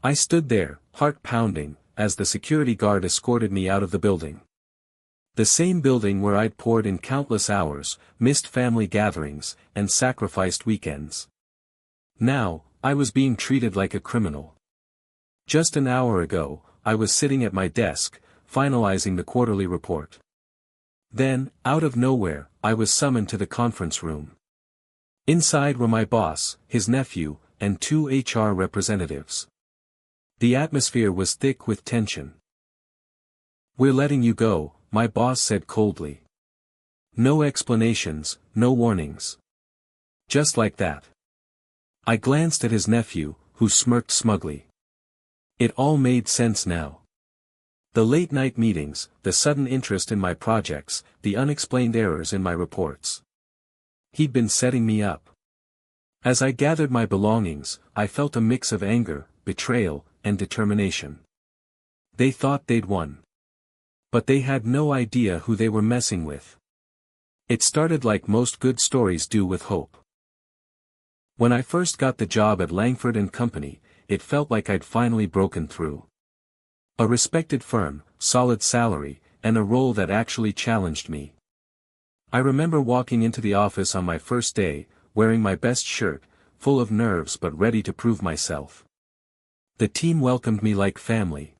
I stood there, heart pounding, as the security guard escorted me out of the building. The same building where I'd poured in countless hours, missed family gatherings, and sacrificed weekends. Now, I was being treated like a criminal. Just an hour ago, I was sitting at my desk, finalizing the quarterly report. Then, out of nowhere, I was summoned to the conference room. Inside were my boss, his nephew, and 2 HR representatives. The atmosphere was thick with tension. "We're letting you go," my boss said coldly. "No explanations, no warnings. Just like that." I glanced at his nephew, who smirked smugly. It all made sense now. The late-night meetings, the sudden interest in my projects, the unexplained errors in my reports. He'd been setting me up. As I gathered my belongings, I felt a mix of anger, betrayal, and determination. They thought they'd won. But they had no idea who they were messing with. It started like most good stories do, with hope. When I first got the job at Langford and Company, it felt like I'd finally broken through. A respected firm, solid salary, and a role that actually challenged me. I remember walking into the office on my first day, wearing my best shirt, full of nerves but ready to prove myself. The team welcomed me like family.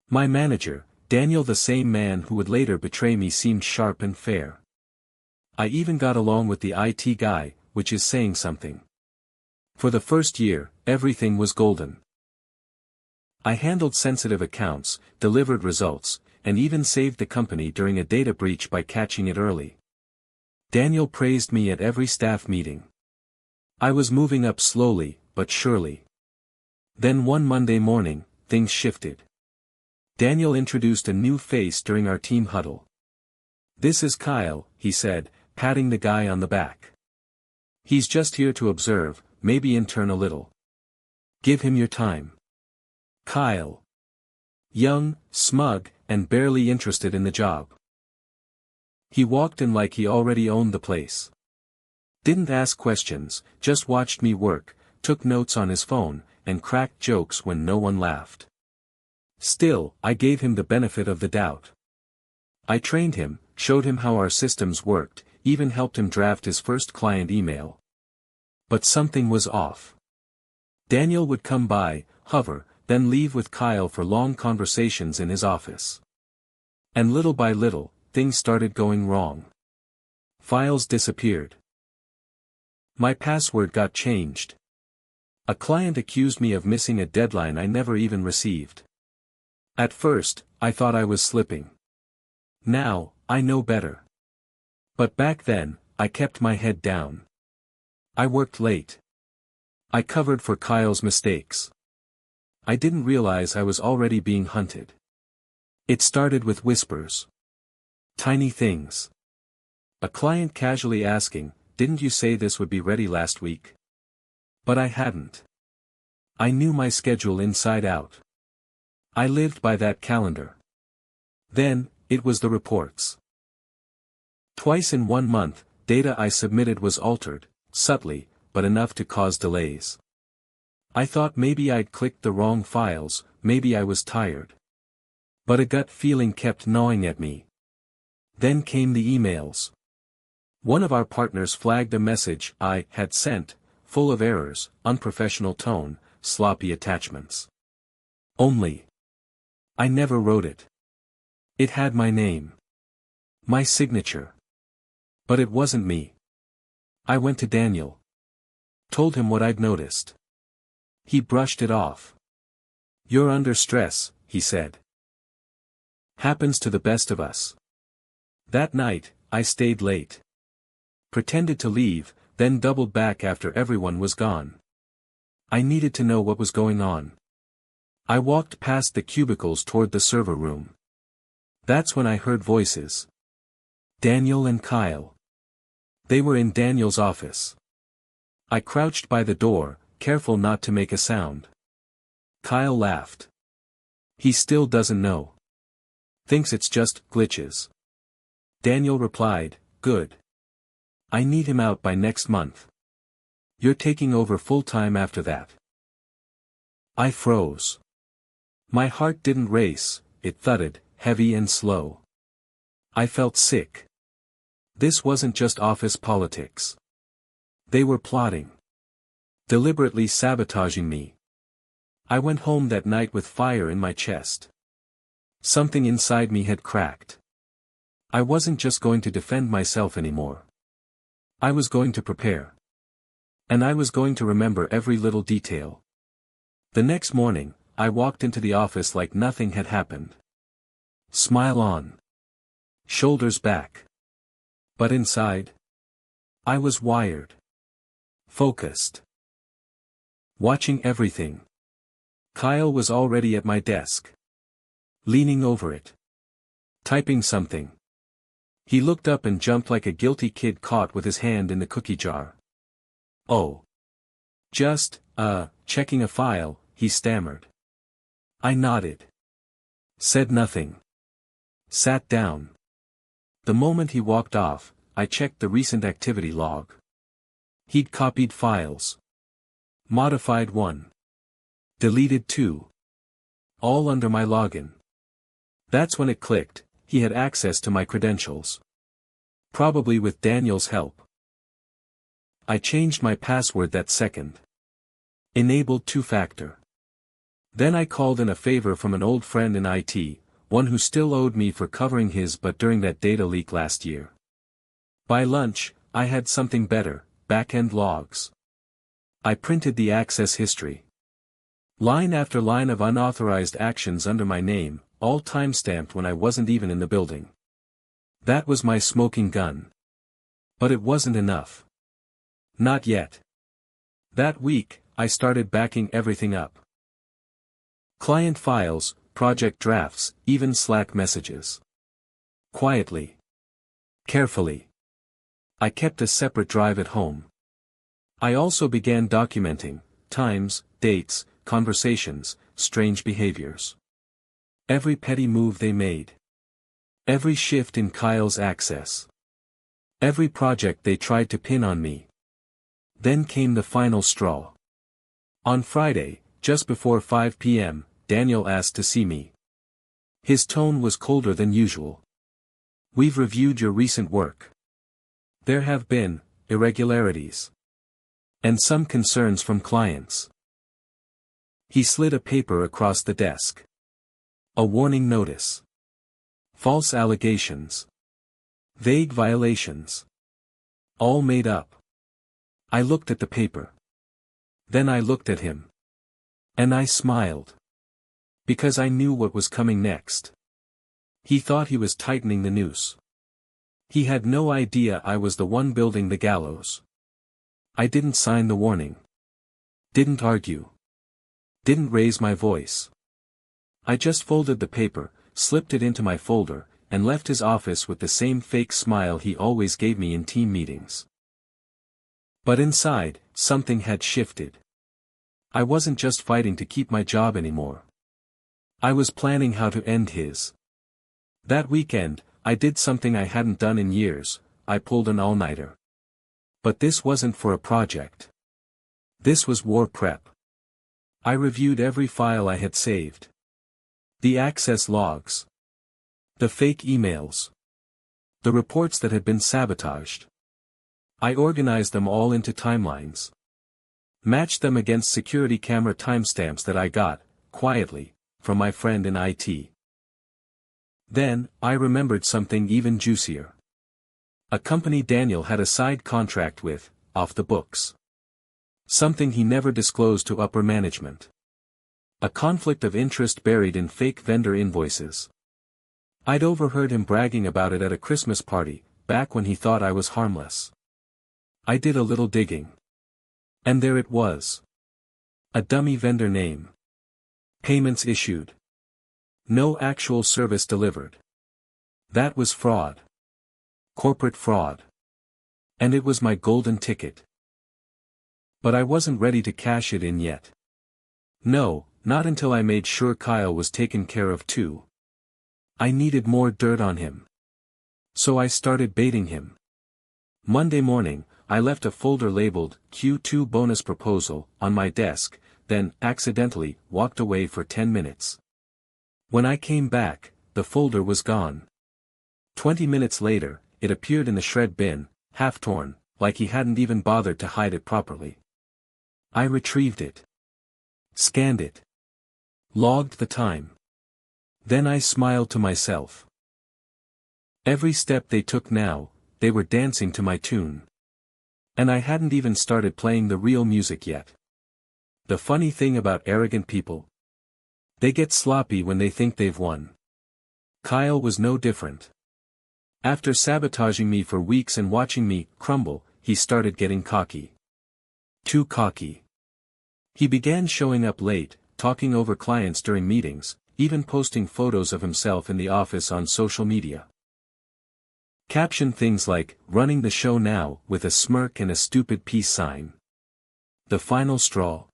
My manager, Daniel, the same man who would later betray me, seemed sharp and fair. I even got along with the IT guy, which is saying something. For the first year, everything was golden. I handled sensitive accounts, delivered results, and even saved the company during a data breach by catching it early. Daniel praised me at every staff meeting. I was moving up slowly, but surely. Then one Monday morning, things shifted. Daniel introduced a new face during our team huddle. "This is Kyle," he said, patting the guy on the back. "He's just here to observe, maybe intern a little. Give him your time." Kyle. Young, smug, and barely interested in the job. He walked in like he already owned the place. Didn't ask questions, just watched me work, took notes on his phone, and cracked jokes when no one laughed. Still, I gave him the benefit of the doubt. I trained him, showed him how our systems worked, even helped him draft his first client email. But something was off. Daniel would come by, hover, then leave with Kyle for long conversations in his office. And little by little, things started going wrong. Files disappeared. My password got changed. A client accused me of missing a deadline I never even received. At first, I thought I was slipping. Now, I know better. But back then, I kept my head down. I worked late. I covered for Kyle's mistakes. I didn't realize I was already being hunted. It started with whispers. Tiny things. A client casually asking, "Didn't you say this would be ready last week?" But I hadn't. I knew my schedule inside out. I lived by that calendar. Then, it was the reports. Twice in 1 month, data I submitted was altered, subtly, but enough to cause delays. I thought maybe I'd clicked the wrong files, maybe I was tired. But a gut feeling kept gnawing at me. Then came the emails. One of our partners flagged a message I had sent, full of errors, unprofessional tone, sloppy attachments. Only. I never wrote it. It had my name. My signature. But it wasn't me. I went to Daniel. Told him what I'd noticed. He brushed it off. "You're under stress," he said. "Happens to the best of us." That night, I stayed late. Pretended to leave, then doubled back after everyone was gone. I needed to know what was going on. I walked past the cubicles toward the server room. That's when I heard voices. Daniel and Kyle. They were in Daniel's office. I crouched by the door, careful not to make a sound. Kyle laughed. "He still doesn't know. Thinks it's just glitches." Daniel replied, "Good. I need him out by next month. You're taking over full-time after that." I froze. My heart didn't race, it thudded, heavy and slow. I felt sick. This wasn't just office politics. They were plotting. Deliberately sabotaging me. I went home that night with fire in my chest. Something inside me had cracked. I wasn't just going to defend myself anymore. I was going to prepare. And I was going to remember every little detail. The next morning, I walked into the office like nothing had happened. Smile on. Shoulders back. But inside, I was wired. Focused. Watching everything. Kyle was already at my desk. Leaning over it. Typing something. He looked up and jumped like a guilty kid caught with his hand in the cookie jar. "Oh. Just, checking a file," he stammered. I nodded. Said nothing. Sat down. The moment he walked off, I checked the recent activity log. He'd copied files. Modified one. Deleted two. All under my login. That's when it clicked, he had access to my credentials. Probably with Daniel's help. I changed my password that second. Enabled two-factor. Then I called in a favor from an old friend in IT, one who still owed me for covering his butt during that data leak last year. By lunch, I had something better, back-end logs. I printed the access history. Line after line of unauthorized actions under my name, all timestamped when I wasn't even in the building. That was my smoking gun. But it wasn't enough. Not yet. That week, I started backing everything up. Client files, project drafts, even Slack messages. Quietly. Carefully. I kept a separate drive at home. I also began documenting times, dates, conversations, strange behaviors. Every petty move they made. Every shift in Kyle's access. Every project they tried to pin on me. Then came the final straw. On Friday, just before 5 p.m., Daniel asked to see me. His tone was colder than usual. "We've reviewed your recent work. There have been irregularities. And some concerns from clients." He slid a paper across the desk. A warning notice. False allegations. Vague violations. All made up. I looked at the paper. Then I looked at him. And I smiled. Because I knew what was coming next. He thought he was tightening the noose. He had no idea I was the one building the gallows. I didn't sign the warning. Didn't argue. Didn't raise my voice. I just folded the paper, slipped it into my folder, and left his office with the same fake smile he always gave me in team meetings. But inside, something had shifted. I wasn't just fighting to keep my job anymore. I was planning how to end his. That weekend, I did something I hadn't done in years. I pulled an all-nighter. But this wasn't for a project. This was war prep. I reviewed every file I had saved. The access logs. The fake emails. The reports that had been sabotaged. I organized them all into timelines. Matched them against security camera timestamps that I got, quietly, from my friend in IT. Then, I remembered something even juicier. A company Daniel had a side contract with, off the books. Something he never disclosed to upper management. A conflict of interest buried in fake vendor invoices. I'd overheard him bragging about it at a Christmas party, back when he thought I was harmless. I did a little digging. And there it was. A dummy vendor name. Payments issued. No actual service delivered. That was fraud. Corporate fraud. And it was my golden ticket. But I wasn't ready to cash it in yet. No, not until I made sure Kyle was taken care of too. I needed more dirt on him. So I started baiting him. Monday morning, I left a folder labeled Q2 bonus proposal on my desk, then, accidentally, walked away for 10 minutes. When I came back, the folder was gone. 20 minutes later, it appeared in the shred bin, half-torn, like he hadn't even bothered to hide it properly. I retrieved it. Scanned it. Logged the time. Then I smiled to myself. Every step they took now, they were dancing to my tune. And I hadn't even started playing the real music yet. The funny thing about arrogant people? They get sloppy when they think they've won. Kyle was no different. After sabotaging me for weeks and watching me crumble, he started getting cocky. Too cocky. He began showing up late, talking over clients during meetings, even posting photos of himself in the office on social media. Caption things like, "Running the show now," with a smirk and a stupid peace sign. The final straw.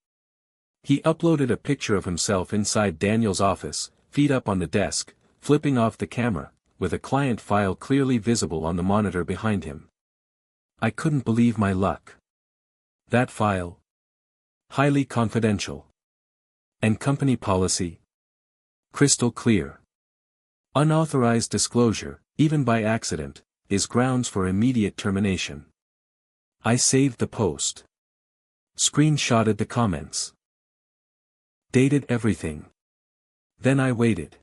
He uploaded a picture of himself inside Daniel's office, feet up on the desk, flipping off the camera, with a client file clearly visible on the monitor behind him. I couldn't believe my luck. That file? Highly confidential. And company policy? Crystal clear. Unauthorized disclosure, even by accident, is grounds for immediate termination. I saved the post. Screenshotted the comments. Dated everything. Then I waited.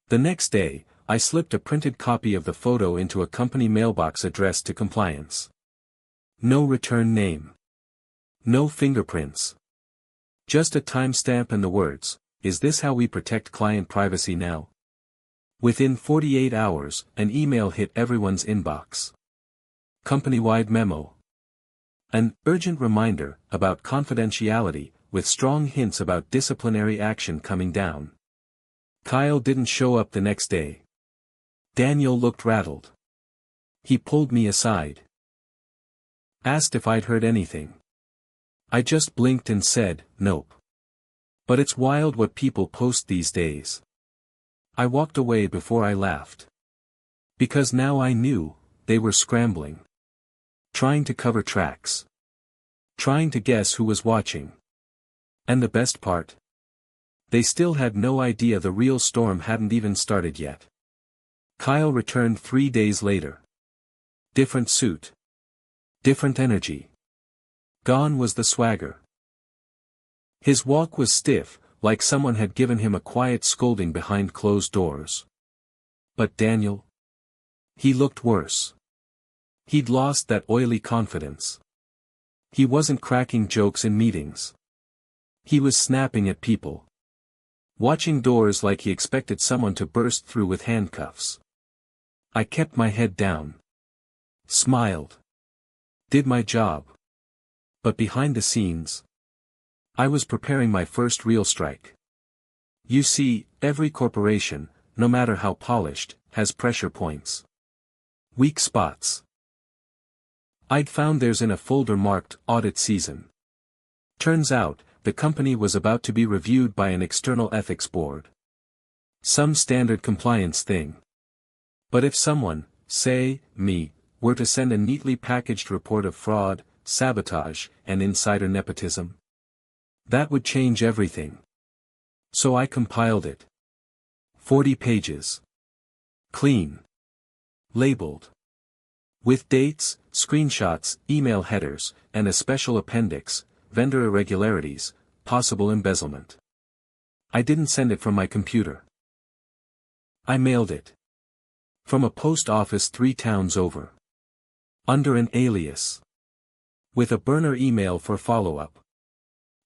The next day, I slipped a printed copy of the photo into a company mailbox addressed to compliance. No return name. No fingerprints. Just a timestamp and the words, "Is this how we protect client privacy now?" Within 48 hours, an email hit everyone's inbox. Company-wide memo. An urgent reminder about confidentiality, with strong hints about disciplinary action coming down. Kyle didn't show up the next day. Daniel looked rattled. He pulled me aside. Asked if I'd heard anything. I just blinked and said, "Nope." But it's wild what people post these days. I walked away before I laughed. Because now I knew, they were scrambling. Trying to cover tracks. Trying to guess who was watching. And the best part? They still had no idea the real storm hadn't even started yet. Kyle returned 3 days later. Different suit. Different energy. Gone was the swagger. His walk was stiff, like someone had given him a quiet scolding behind closed doors. But Daniel? He looked worse. He'd lost that oily confidence. He wasn't cracking jokes in meetings. He was snapping at people. Watching doors like he expected someone to burst through with handcuffs. I kept my head down. Smiled. Did my job. But behind the scenes, I was preparing my first real strike. You see, every corporation, no matter how polished, has pressure points. Weak spots. I'd found theirs in a folder marked Audit Season. Turns out, the company was about to be reviewed by an external ethics board. Some standard compliance thing. But if someone, say, me, were to send a neatly packaged report of fraud, sabotage, and insider nepotism, that would change everything. So I compiled it. 40 pages. Clean. Labeled. With dates, screenshots, email headers, and a special appendix, vendor irregularities, possible embezzlement. I didn't send it from my computer. I mailed it. From a post office 3 towns over. Under an alias. With a burner email for follow-up.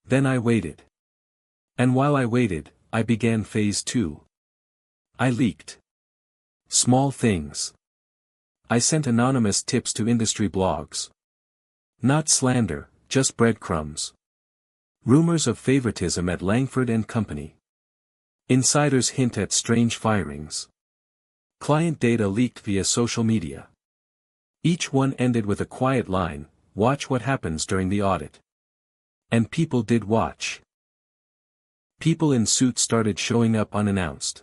Then I waited. And while I waited, I began phase 2. I leaked. Small things. I sent anonymous tips to industry blogs. Not slander, just breadcrumbs. Rumors of favoritism at Langford and Company. Insiders hint at strange firings. Client data leaked via social media. Each one ended with a quiet line, "Watch what happens during the audit." And people did watch. People in suits started showing up unannounced.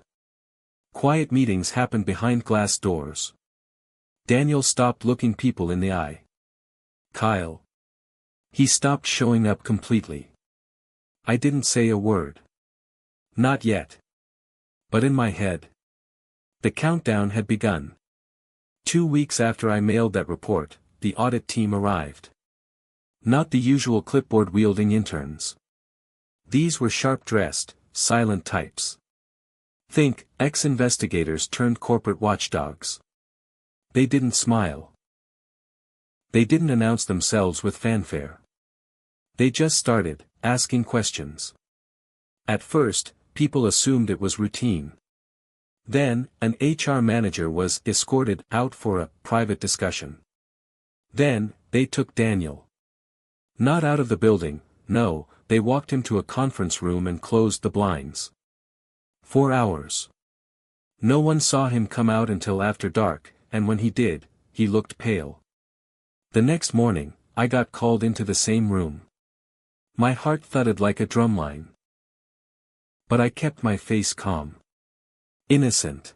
Quiet meetings happened behind glass doors. Daniel stopped looking people in the eye. Kyle. He stopped showing up completely. I didn't say a word. Not yet. But in my head, the countdown had begun. 2 weeks after I mailed that report, the audit team arrived. Not the usual clipboard-wielding interns. These were sharp-dressed, silent types. Think, ex-investigators turned corporate watchdogs. They didn't smile. They didn't announce themselves with fanfare. They just started, asking questions. At first, people assumed it was routine. Then, an HR manager was escorted out for a private discussion. Then, they took Daniel. Not out of the building, no, they walked him to a conference room and closed the blinds. 4 hours. No one saw him come out until after dark, and when he did, he looked pale. The next morning, I got called into the same room. My heart thudded like a drumline. But I kept my face calm. Innocent.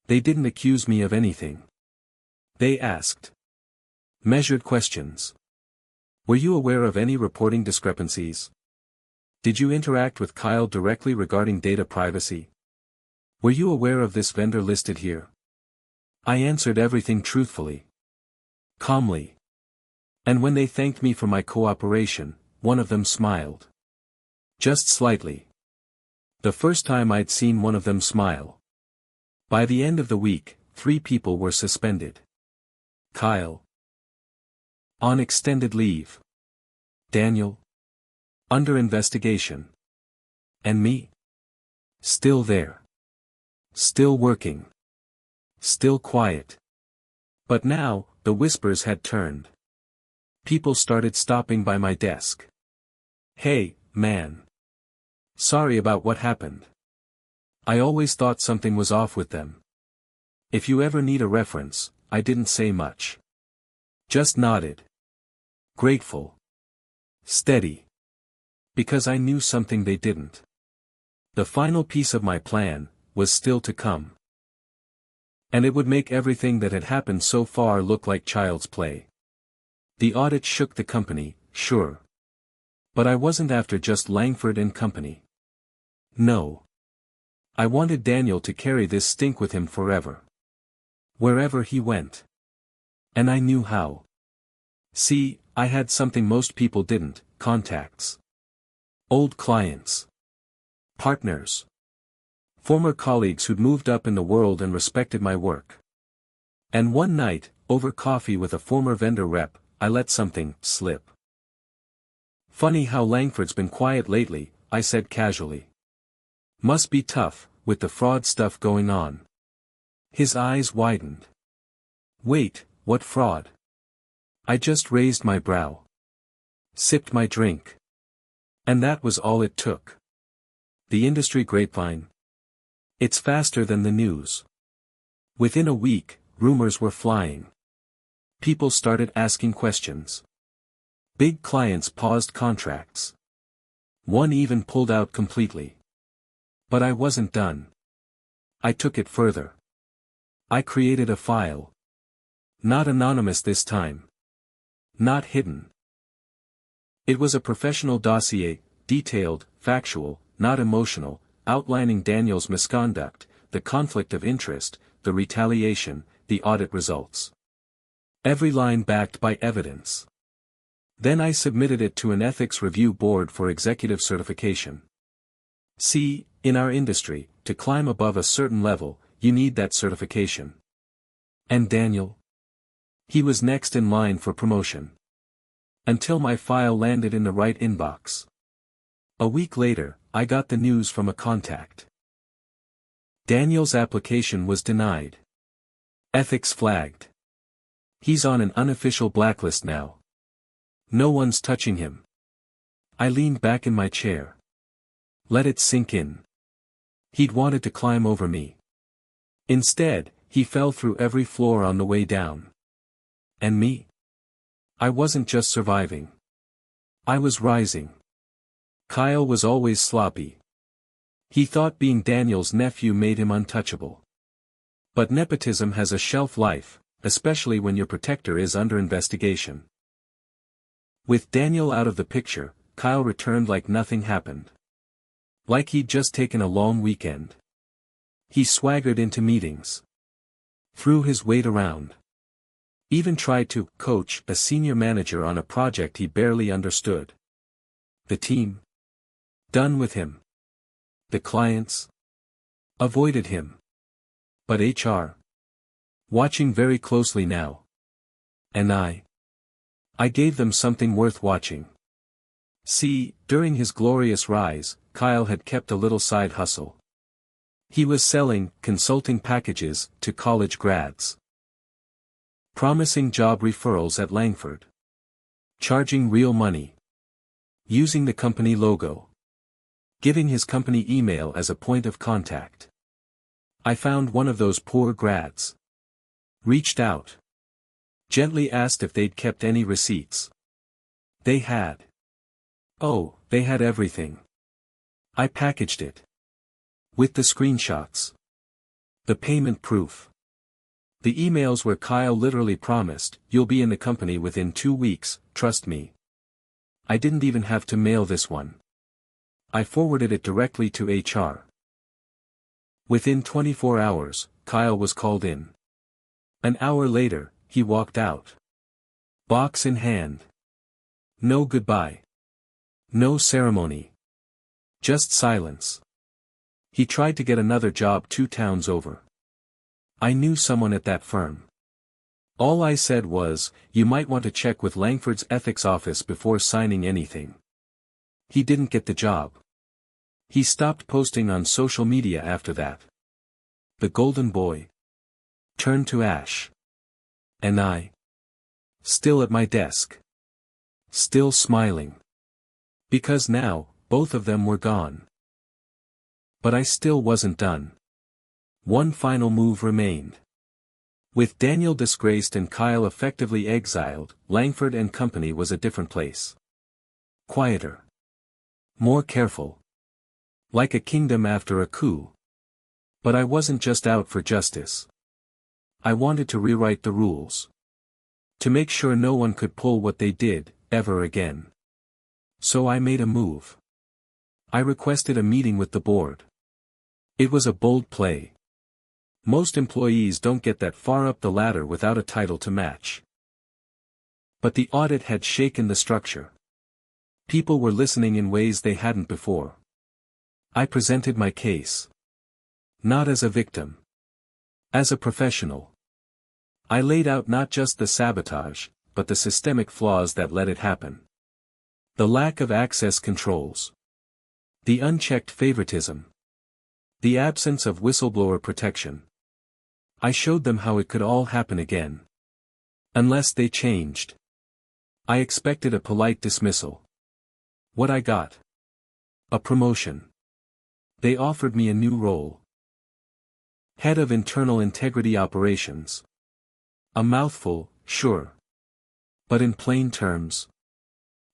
They didn't accuse me of anything. They asked measured questions. Were you aware of any reporting discrepancies? Did you interact with Kyle directly regarding data privacy? Were you aware of this vendor listed here? I answered everything truthfully. Calmly. And when they thanked me for my cooperation, one of them smiled. Just slightly. The first time I'd seen one of them smile. By the end of the week, 3 people were suspended. Kyle. On extended leave. Daniel. Under investigation. And me. Still there. Still working. Still quiet. But now, the whispers had turned. People started stopping by my desk. Hey, man. Sorry about what happened. I always thought something was off with them. If you ever need a reference, I didn't say much. Just nodded. Grateful. Steady. Because I knew something they didn't. The final piece of my plan was still to come. And it would make everything that had happened so far look like child's play. The audit shook the company, sure. But I wasn't after just Langford and company. No. I wanted Daniel to carry this stink with him forever. Wherever he went. And I knew how. See, I had something most people didn't, contacts. Old clients. Partners. Former colleagues who'd moved up in the world and respected my work. And one night, over coffee with a former vendor rep, I let something slip. Funny how Langford's been quiet lately, I said casually. Must be tough, with the fraud stuff going on. His eyes widened. Wait, what fraud? I just raised my brow. Sipped my drink. And that was all it took. The industry grapevine. It's faster than the news. Within a week, rumors were flying. People started asking questions. Big clients paused contracts. One even pulled out completely. But I wasn't done. I took it further. I created a file. Not anonymous this time. Not hidden. It was a professional dossier, detailed, factual, not emotional, outlining Daniel's misconduct, the conflict of interest, the retaliation, the audit results. Every line backed by evidence. Then I submitted it to an ethics review board for executive certification. See, in our industry, to climb above a certain level, you need that certification. And Daniel? He was next in line for promotion. Until my file landed in the right inbox. A week later, I got the news from a contact. Daniel's application was denied. Ethics flagged. He's on an unofficial blacklist now. No one's touching him. I leaned back in my chair. Let it sink in. He'd wanted to climb over me. Instead, he fell through every floor on the way down. And me? I wasn't just surviving. I was rising. Kyle was always sloppy. He thought being Daniel's nephew made him untouchable. But nepotism has a shelf life, especially when your protector is under investigation. With Daniel out of the picture, Kyle returned like nothing happened. Like he'd just taken a long weekend. He swaggered into meetings. Threw his weight around. Even tried to coach a senior manager on a project he barely understood. The team? Done with him. The clients? Avoided him. But HR? Watching very closely now. And I gave them something worth watching. See, during his glorious rise, Kyle had kept a little side hustle. He was selling consulting packages to college grads. Promising job referrals at Langford. Charging real money. Using the company logo. Giving his company email as a point of contact. I found one of those poor grads. Reached out. Gently asked if they'd kept any receipts. They had. Oh, they had everything. I packaged it. With the screenshots. The payment proof. The emails where Kyle literally promised, "You'll be in the company within 2 weeks, trust me." I didn't even have to mail this one. I forwarded it directly to HR. Within 24 hours, Kyle was called in. An hour later, he walked out. Box in hand. No goodbye. No ceremony. Just silence. He tried to get another job 2 towns over. I knew someone at that firm. All I said was, "You might want to check with Langford's ethics office before signing anything." He didn't get the job. He stopped posting on social media after that. The golden boy turned to ash. And I, still at my desk, still smiling. Because now, both of them were gone. But I still wasn't done. One final move remained. With Daniel disgraced and Kyle effectively exiled, Langford and Company was a different place. Quieter. More careful. Like a kingdom after a coup. But I wasn't just out for justice. I wanted to rewrite the rules. To make sure no one could pull what they did, ever again. So I made a move. I requested a meeting with the board. It was a bold play. Most employees don't get that far up the ladder without a title to match. But the audit had shaken the structure. People were listening in ways they hadn't before. I presented my case. Not as a victim. As a professional. I laid out not just the sabotage, but the systemic flaws that let it happen. The lack of access controls. The unchecked favoritism. The absence of whistleblower protection. I showed them how it could all happen again. Unless they changed. I expected a polite dismissal. What I got? A promotion. They offered me a new role. Head of Internal Integrity Operations. A mouthful, sure. But in plain terms.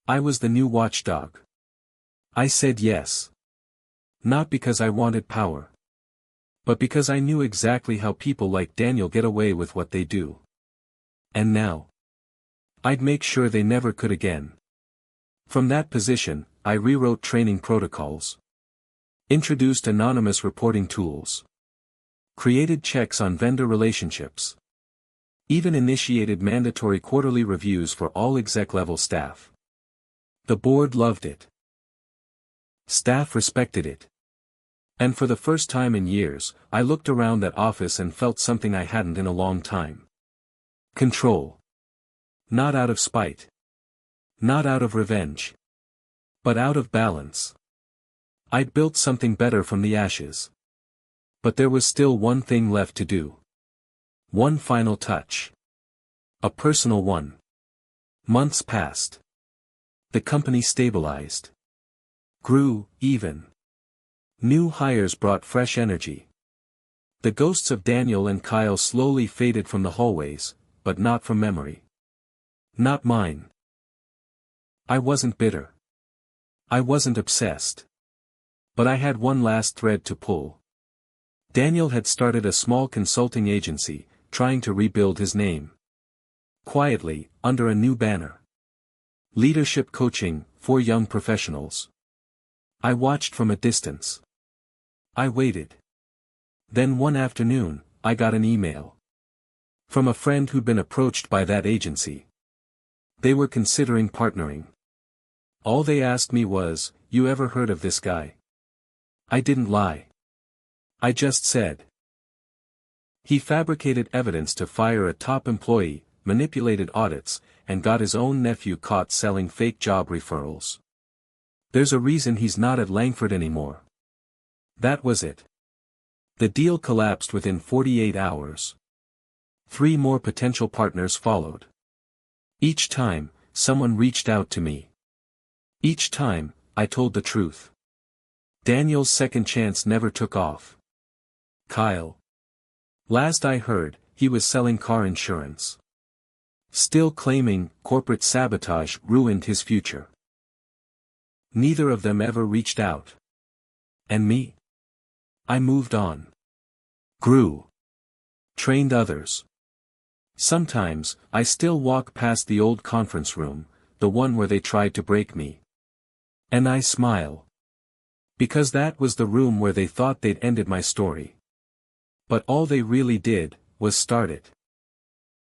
I was the new watchdog. I said yes. Not because I wanted power. But because I knew exactly how people like Daniel get away with what they do. And now. I'd make sure they never could again. From that position, I rewrote training protocols. Introduced anonymous reporting tools. Created checks on vendor relationships. Even initiated mandatory quarterly reviews for all exec-level staff. The board loved it. Staff respected it. And for the first time in years, I looked around that office and felt something I hadn't in a long time. Control. Not out of spite. Not out of revenge. But out of balance. I'd built something better from the ashes. But there was still one thing left to do. One final touch. A personal one. Months passed. The company stabilized. Grew, even. New hires brought fresh energy. The ghosts of Daniel and Kyle slowly faded from the hallways, but not from memory. Not mine. I wasn't bitter. I wasn't obsessed. But I had one last thread to pull. Daniel had started a small consulting agency, trying to rebuild his name. Quietly, under a new banner. Leadership coaching, 4 young professionals. I watched from a distance. I waited. Then one afternoon, I got an email. From a friend who'd been approached by that agency. They were considering partnering. All they asked me was, "You ever heard of this guy?" I didn't lie. I just said. He fabricated evidence to fire a top employee, manipulated audits, and got his own nephew caught selling fake job referrals. There's a reason he's not at Langford anymore. That was it. The deal collapsed within 48 hours. 3 more potential partners followed. Each time, someone reached out to me. Each time, I told the truth. Daniel's second chance never took off. Kyle. Last I heard, he was selling car insurance. Still claiming corporate sabotage ruined his future. Neither of them ever reached out. And me? I moved on. Grew. Trained others. Sometimes, I still walk past the old conference room, the one where they tried to break me. And I smile. Because that was the room where they thought they'd ended my story. But all they really did, was start it.